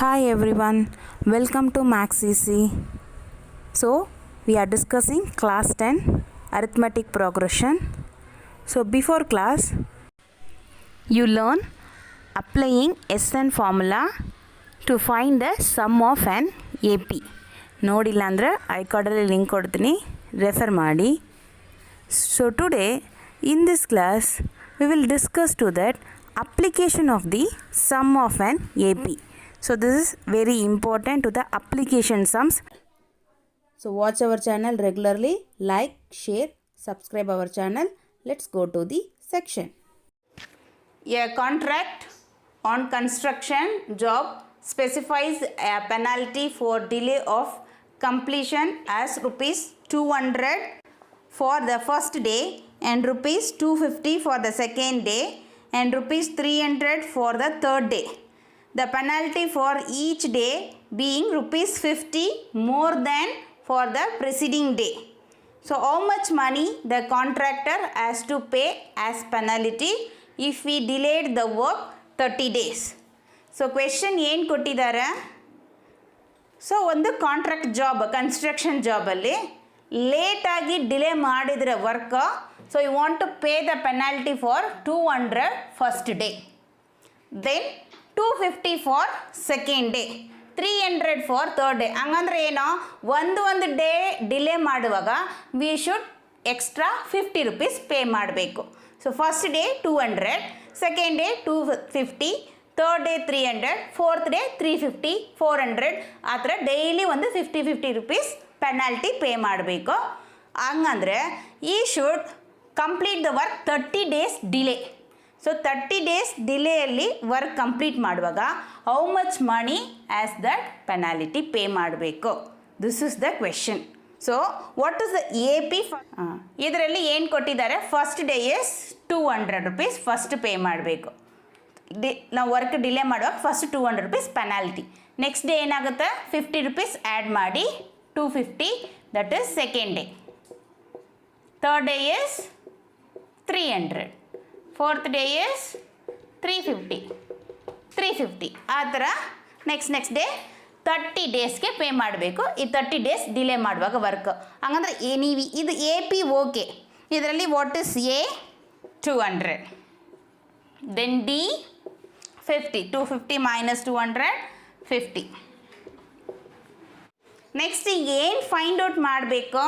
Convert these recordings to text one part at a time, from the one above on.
Hi everyone, welcome to Max Easy. So, we are discussing class 10 arithmetic progression. So, before class, you learn applying SN formula to find the sum of an AP. ನೋಡಿಲ್ಲ ಅಂದರೆ ಐಕಾರ್ಡಲ್ಲಿ link ಕೊಡ್ತೀನಿ, refer ಮಾಡಿ. So today in this class we will discuss to that application of the sum of an AP. So this is very important to the application sums. So watch our channel regularly, like, share, subscribe our channel. Let's go to the section. A contract on construction job specifies a penalty for delay of completion as rupees 200 for the first day and rupees 250 for the second day and rupees 300 for the third day. The penalty for each day being rupees 50 more than for the preceding day. So how much money the contractor has to pay as penalty if we delayed the work 30 days. So question ಏನು ಕೊಟ್ಟಿದ್ದಾರೆ? So ಒಂದು contract job, construction ಜಾಬಲ್ಲಿ ಲೇಟಾಗಿ delay ಮಾಡಿದರೆ work, so you want to pay the penalty for 200 first day, then 250 for second day, 300 for third day. ಹಂಗಂದ್ರೆ ಏನೋ ಒಂದು day delay ಮಾಡುವಾಗ we should extra 50 rupees pay ಮಾಡಬೇಕು. So first day 200, second day 250, third day 300, fourth day 350, 400, ಆ ಥರ daily ಒಂದು 50 rupees penalty pay ಮಾಡಬೇಕು. ಹಂಗಂದರೆ ಈ should complete the work 30 days delay. So 30 days ಡಿಲೇಯಲ್ಲಿ ವರ್ಕ್ ಕಂಪ್ಲೀಟ್ ಮಾಡುವಾಗ how much money as that penalty pay ಮಾಡಬೇಕು? This is the question. So what is the A P? ಇದರಲ್ಲಿ ಏನು ಕೊಟ್ಟಿದ್ದಾರೆ? First day is 200 rupees first pay ಮಾಡಬೇಕು. ನಾವು work delay ಮಾಡುವಾಗ first 200 rupees penalty. Next day ಏನಾಗುತ್ತೆ? 50 rupees add ಮಾಡಿ 250, that is second day. Third day is 300, fourth day is 350 ಆ ಥರ ನೆಕ್ಸ್ಟ್ ಡೇ 30 ಡೇಸ್ಗೆ ಪೇ ಮಾಡಬೇಕು. ಈ 30 ಡೇಸ್ ಡಿಲೇ ಮಾಡುವಾಗ ವರ್ಕ್. ಹಂಗಂದ್ರೆ ನೀವು ಇದು ಎ ಪಿ ಓಕೆ. ಇದರಲ್ಲಿ what is A? 200, then D 50, 250 minus 200, 50. Next ಈಗ ಏನು ಫೈಂಡ್ ಔಟ್ ಮಾಡಬೇಕು?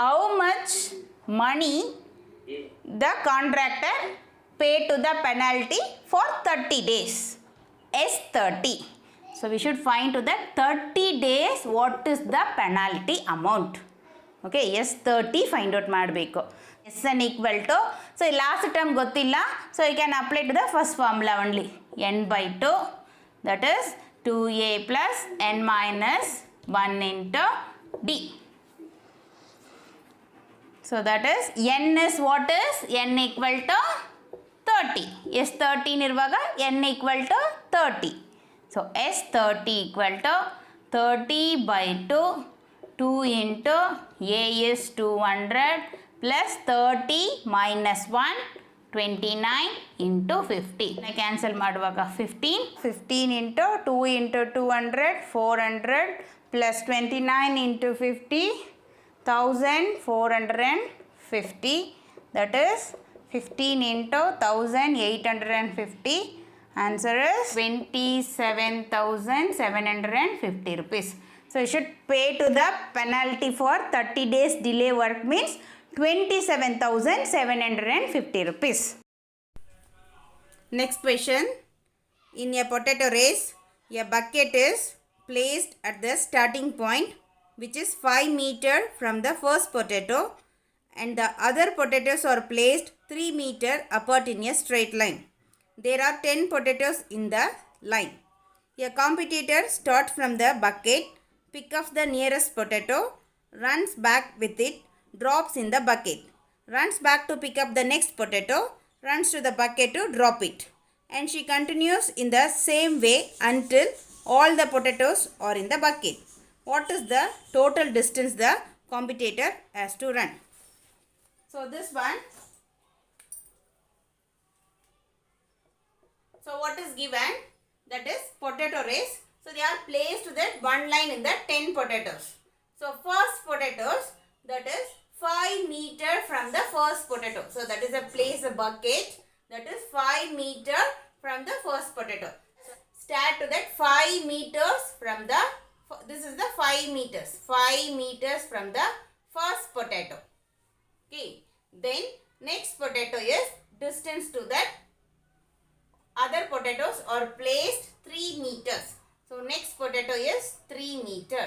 How much money the contractor pay to the penalty for 30 days. S30. So we should find to that 30 days what is the penalty amount. Okay, S30 find out ಮಾಡಬೇಕು. Sn equal to, so last term ಗೊತ್ತಿಲ್ಲ, so you can apply to the first formula only. N by 2, that is 2a plus n minus 1 into d. So that is n is what is? N equal to 30. S30 ಇರುವಾಗ n equal to 30. So S30 equal to 30 by 2, 2 into a is 200 plus 30 minus 1, 29 into 50. Cancel ಮಾಡುವಾಗ 15 into 2 into 200, 400 plus 29 into 50, 1450. That is 15 into 1850. Answer is 27,750 rupees. So you should pay to the penalty for 30 days delay work means 27,750 rupees. Next question. In a potato race, a bucket is placed at the starting point, which is 5 meters from the first potato, and the other potatoes are placed 3 meters apart in a straight line. There are 10 potatoes in the line. A competitor starts from the bucket, picks up the nearest potato, runs back with it, drops in the bucket, runs back to pick up the next potato, runs to the bucket to drop it, and she continues in the same way until all the potatoes are in the bucket. What is the total distance the competitor has to run? So this one, so what is given? that is potato race. So they are placed that one line in the 10 potatoes. So first potatoes, that is 5 meter from the first potato. So that is a place a bucket, that is 5 meter from the first potato. So start to that 5 meters from the, this is the 5 meters. 5 meters from the first potato. Okay. Then next potato is distance to that other potatoes are placed 3 meters. So next potato is 3 meter.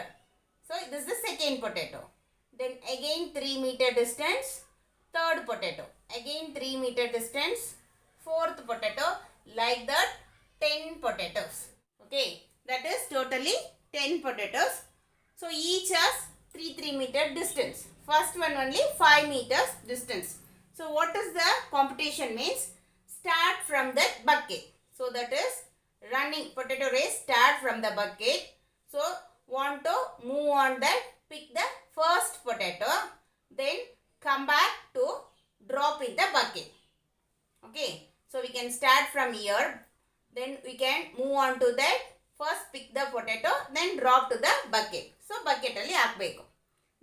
So this is the second potato. Then again 3 meter distance, third potato. Again 3 meter distance, fourth potato. Like that 10 potatoes. Okay, that is totally 10 potatoes. So each has 3 meter distance. First one only 5 meters distance. So what is the competition means? Start from that bucket. So that is running potato race, start from the bucket. So want to move on that, pick the first potato, then come back to drop in the bucket. Okay, so we can start from here, then we can move on to that, first pick the potato, then drop to the bucket. So bucket alli ಹಾಕಬೇಕು.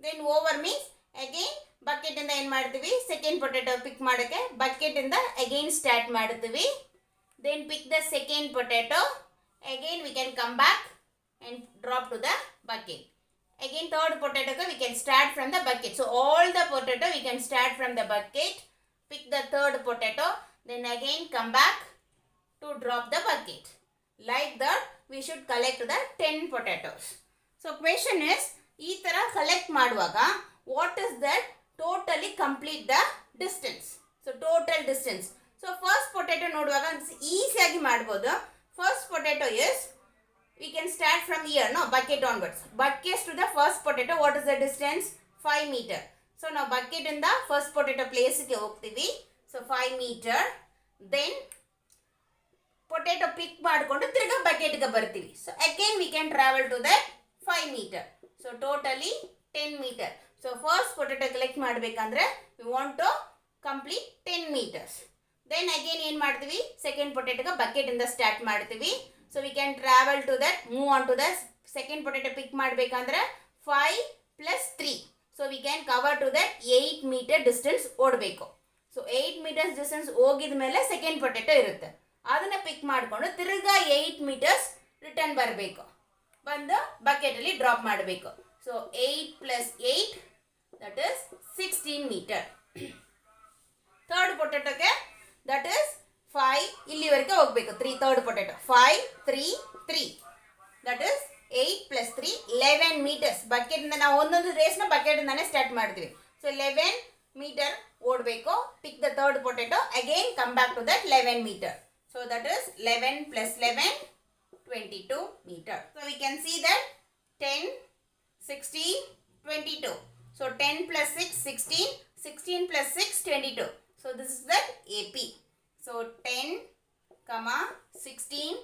Then over means again bucket ಇಂದ ಏನು ಮಾಡ್ತೀವಿ, second potato pick ಮಾಡೋಕ್ಕೆ bucket ಇಂದ again start ಮಾಡ್ತೀವಿ. Then pick the second potato, again we can come back and drop to the bucket. Again third potato we can start from the bucket. So all the potato we can start from the bucket, pick the third potato, then again come back to drop the bucket. Like that we should collect the 10 potatoes. So question is, ಈ ತರ collect ಮಾಡುವಾಗ what is that totally complete the distance? So total distance. So first potato ನೋಡುವಾಗ ಈಸಿಯಾಗಿ ಮಾಡಬಹುದು. First potato is, we can start from here, no, bucket onwards. Bucket to the first potato, what is the distance? 5 meter. So now bucket in the first potato place ಗೆ ಹೋಗ್ತೀವಿ. So 5 meter. Then potato pick ಮಾಡಿಕೊಂಡು ತಿರ್ಗಾ bucket ಗೆ ಬರ್ತೀವಿ. So again we can travel to that 5 meter. So totally 10 meter. So first potato collect ಮಾಡಬೇಕಂದ್ರೆ we want to complete 10 meters. Then again ಏನು ಮಾಡ್ತೀವಿ, second potato ಗೆ bucket ಇಂದ start ಮಾಡ್ತೀವಿ. So we can travel to that, move on to the second potato pick ಮಾಡಬೇಕಂದ್ರೆ 5 plus 3. So we can cover to that 8 meter distance ಓಡಬೇಕು. So 8 meters distance ಹೋಗಿದ ಮೇಲೆ second potato ಇರುತ್ತೆ, ಅದನ್ನ pick ಮಾಡಿಕೊಂಡು ತಿರ್ಗಾ 8 meters ರಿಟರ್ನ್ ಬರಬೇಕು, ಬಂದು bucket ಅಲ್ಲಿ ಡ್ರಾಪ್ ಮಾಡಬೇಕು. So 8 plus 8, that is 16 meter. Third potato ಗೆ that is 5 ಇಲ್ಲಿವರೆಗೆ ಹೋಗಬೇಕು, 3 third potato, 5 3 3, that is 8 plus 3 11 meters. bucket ಇಂದ ನಾವು ಒಂದೊಂದು ರೇಸ್ ನ bucket ಇಂದಾನೆ ಸ್ಟಾರ್ಟ್ ಮಾಡ್ತೀವಿ. So 11 meter ಓಡಬೇಕು, pick the third potato, again come back to that 11 meter. So that is 11 plus 11 22 meter. So we can see that 10 16 22. So 10 plus 6 16, 16 plus 6 22. So this is the AP. So 10, 16,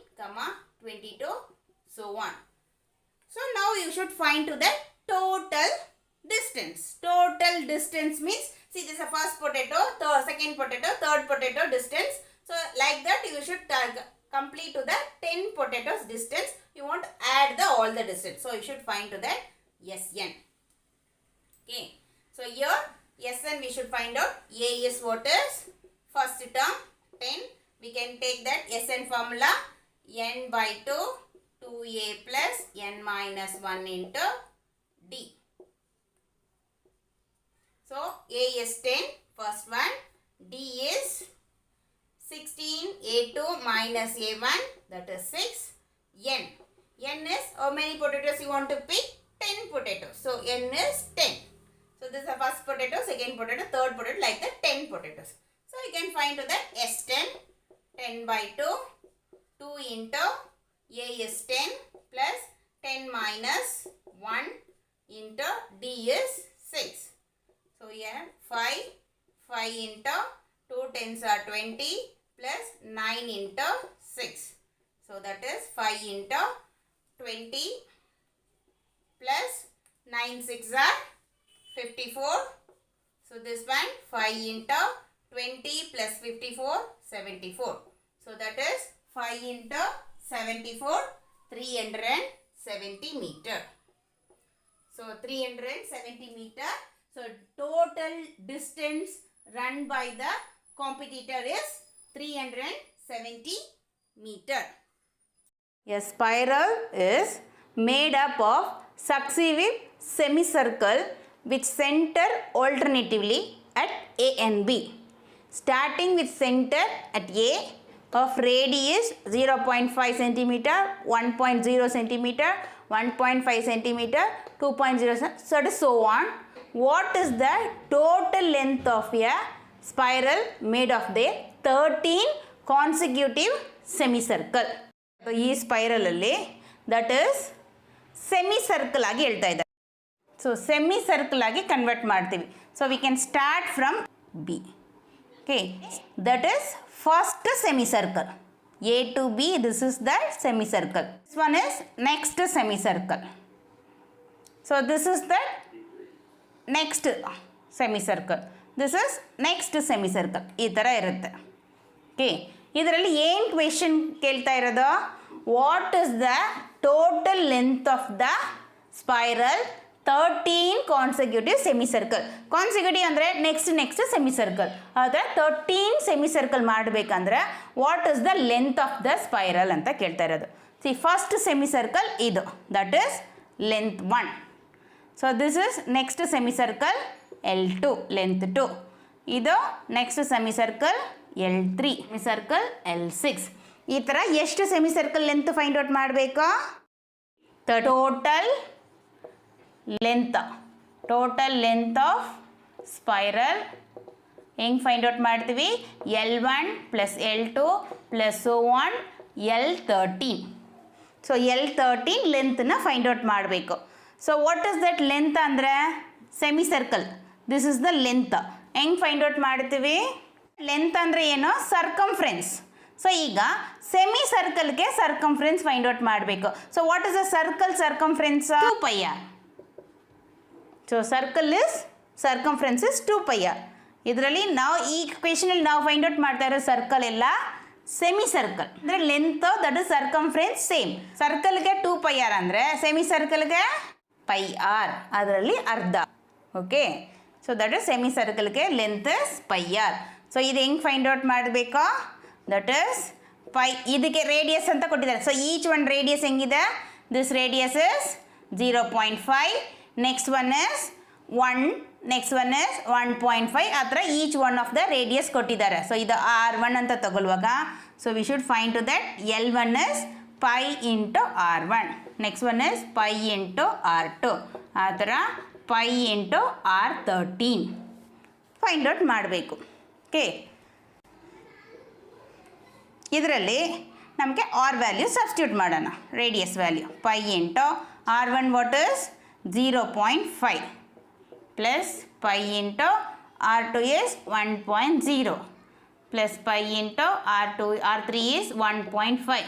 22, so on. So now you should find to the total distance. Total distance means, see this is the first potato, second potato, third potato distance. So like that you should complete to the 10 potatoes distance. You want to add the all the distance. So you should find to that SN. Okay. So here SN we should find out. A is what is first term 10. We can take that SN formula, n by 2, 2a plus n minus 1 into d. So a is 10, first one. D is 16, a2 minus a1, that is 6. N. N is how many potatoes you want to pick? 10 potatoes. So n is 10. So this is the first potato, second potato, third potato, like that 10 potatoes. So you can find to that S10, 10 by 2, 2 into A is 10 plus 10 minus 1 into D is 6. So here 5, 5 into 2 tens are 20 plus 9 into 6. So that is 5 into 20 plus 9 6 are 54. So this one 5 into 20 plus 54, 74. So that is 5 into 74, 370 meter. So 370 meter. So total distance run by the competitor is 370 meter. A spiral is made up of successive semicircle with center alternatively at A and B. Starting with center at A of radius 0.5 cm, 1.0 cm, 1.5 cm, 2.0 so on. What is the total length of a spiral made of the 13 consecutive semicircle? So ಈ spiral ಅಲ್ಲಿ that is semi circle ಆಗಿ ಹೇಳ್ತಾ ಇದ್ದಾರೆ. So semi circle ಆಗಿ convert ಮಾಡ್ತೀವಿ. So we can start from B. Okay, that is first semi circle. A to B, this is the semi circle. This one is next semi circle. So this is the next semi circle. This is next semi circle. ಈ ಥರ ಇರುತ್ತೆ. Okay, ಇದರಲ್ಲಿ ಏನು question ಕೇಳ್ತಾ ಇರೋದು? What is the total length of the spiral 13 consecutive semi circle. Consecutive ಅಂದರೆ next semi circle. ಆದರೆ 13 semi circle ಮಾಡಬೇಕಂದ್ರೆ what is the length of the spiral ಅಂತ ಕೇಳ್ತಾ ಇರೋದು. ಸಿ ಫಸ್ಟ್ ಸೆಮಿ ಸರ್ಕಲ್ ಇದು, that is length 1. So this is next semi circle L2, length 2. ಇದು next semi circle L3, semi circle L6. ಈ ಥರ ಎಷ್ಟು semi circle length find out ಮಾಡಬೇಕು? Total length of spiral ಹೆಂಗೆ find out ಮಾಡ್ತೀವಿ? L1 plus L2 plus so on L13. So L13 ಲೆಂತನ್ನ find out ಮಾಡಬೇಕು. So what is that length ಅಂದರೆ semi circle. This is the length. ಹೆಂಗೆ find out ಮಾಡ್ತೀವಿ? Length ಅಂದರೆ ಏನು? Circumference. So ಈಗ ಸೆಮಿ ಸರ್ಕಲ್ಗೆ ಸರ್ಕಂಫ್ರೆನ್ಸ್ ಫೈಂಡ್ ಔಟ್ ಮಾಡಬೇಕು. So what is the circumference? 2πr. So circumference is 2πr. ಇದರಲ್ಲಿ ನಾವು ಈ ಕ್ವೆಶನಲ್ಲಿ ನಾವು ಫೈಂಡ್ ಔಟ್ ಮಾಡ್ತಾ ಇರೋ ಸರ್ಕಲ್ ಎಲ್ಲ ಸೆಮಿ ಸರ್ಕಲ್. ಅಂದರೆ length that is circumference same. ಸರ್ಕಲ್ಗೆ 2πr ಅಂದರೆ ಸೆಮಿ ಸರ್ಕಲ್ಗೆ πr, ಅದರಲ್ಲಿ ಅರ್ಧ. Okay, so that is semi ಸರ್ಕಲ್ಗೆ ಲೆಂತ್ ಇಸ್ πr. ಸೊ ಇದು ಹೆಂಗೆ ಫೈಂಡ್ ಔಟ್ ಮಾಡಬೇಕು? ದಟ್ ಇಸ್ ಇದಕ್ಕೆ ರೇಡಿಯಸ್ ಅಂತ ಕೊಟ್ಟಿದ್ದಾರೆ. ಸೊ ಈಚ್ ಒನ್ ರೇಡಿಯಸ್ ಹೆಂಗಿದೆ? This radius is 0.5, next one is 1, next one is 1.5. ಆ ಥರ each one of the radius ಕೊಟ್ಟಿದ್ದಾರೆ. ಸೊ ಇದು R1 ಅಂತ ತಗೊಳ್ಳುವಾಗ so we should find to that L1 is π into R1, next one is π into R2, ಆ ಥರ π into R13 find out ಮಾಡಬೇಕು. Okay, ಇದರಲ್ಲಿ ನಮಗೆ ಆರ್ ವ್ಯಾಲ್ಯೂ ಸಬ್ಸ್ಟಿಟ್ಯೂಟ್ ಮಾಡೋಣ. Radius value π into R1 what is 0.5 plus π into R2 is 1.0 plus π into R3 is 1.5.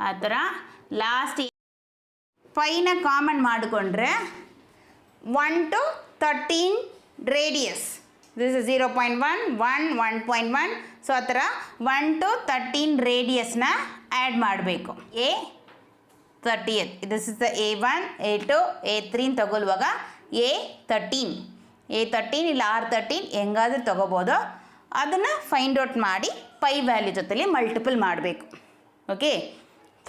ಆ ಥರ last ಪೈನ common ಮಾಡಿಕೊಂಡ್ರೆ 1 to 13 radius. This is 0.1, 1, 1.1. So ಆ ಥರ 1 to 13 ರೇಡಿಯಸ್ನ ಆ್ಯಡ್ ಮಾಡಬೇಕು. A30, this is the A1, A2, A3 ತಗೊಳ್ಳುವಾಗ A13 ಇಲ್ಲ R13 ಹೆಂಗಾದ್ರೂ ತಗೋಬೋದು. ಅದನ್ನು ಫೈಂಡ್ ಔಟ್ ಮಾಡಿ ಪೈ ವ್ಯಾಲ್ಯೂ ಜೊತೆಲಿ ಮಲ್ಟಿಪಲ್ ಮಾಡಬೇಕು. ಓಕೆ,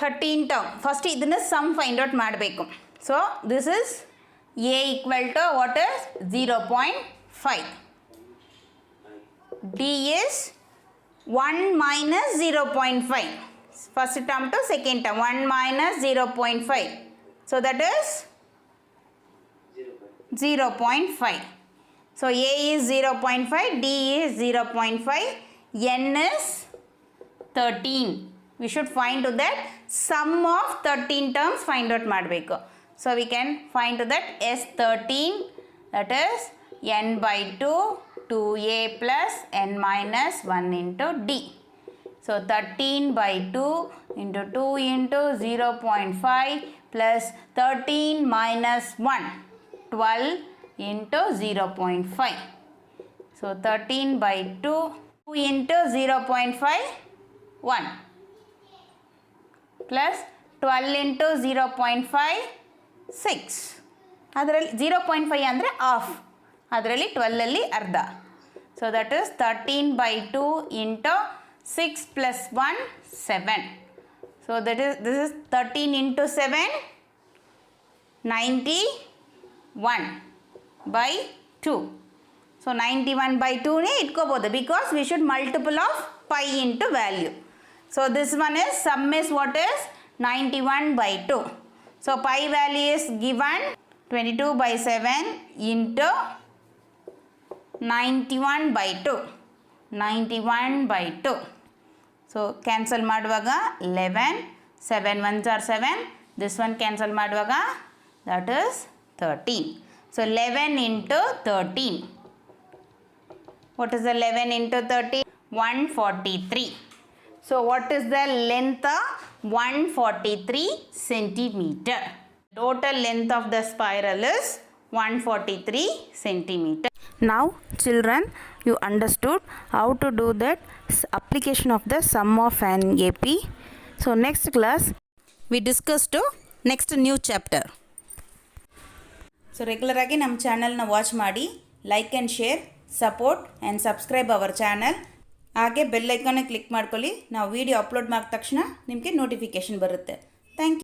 13 ಟರ್ಮ್ ಫಸ್ಟ್ ಇದನ್ನು ಸಮ್ ಫೈಂಡ್ ಔಟ್ ಮಾಡಬೇಕು. So this is A equal to what is 0.5. D is 1 minus 0.5. First term to second term, 1 minus 0.5. So that is 0.5. So A is 0.5, D is 0.5, N is 13. We should find to that sum of 13 terms find out ಮಾಡಬೇಕು. So we can find to that S13, that is N by 2, 2A plus N minus 1 into D. So 13 by 2 into 2 into 0.5 plus 13 minus 1, 12 into 0.5. So 13 by 2 into 0.5, 1. Plus 12 into 0.5 6 ಅದರಲ್ಲಿ 0.5 ಅಂದರೆ half ಅದರಲ್ಲಿ 12ಅಲ್ಲಿ ಅರ್ಧ so that is 13/2 into 6 plus 1 7 so that is this is 13 into 7 91/2 so 91/2ನೇ ಇಟ್ಕೋಬೋದು because we should multiple of pi into value so this one is sum is what is 91/2 so pi value is given 22/7 into 91/2 so cancel ಮಾಡುವಾಗ 11 7 1s are 7 this one cancel ಮಾಡುವಾಗ that is 13 so 11 into 13 what is the 11 into 13 143 so what is the length 143 centimeter total length of the spiral is 143 centimeter. Now children, you understood how to do that application of the sum of an AP. So next class we discuss to next new chapter. So regular ಆಗಿ ನಮ್ಮ ಚಾನಲ್ನ watch ಮಾಡಿ like and share support and subscribe our channel ಹಾಗೆ bell ಐಕಾನ್ನ click ಮಾಡ್ಕೊಳ್ಳಿ ನಾವು video upload ಮಾಡಿದ ತಕ್ಷಣ ನಿಮಗೆ ನೋಟಿಫಿಕೇಷನ್ ಬರುತ್ತೆ ಥ್ಯಾಂಕ್ ಯು.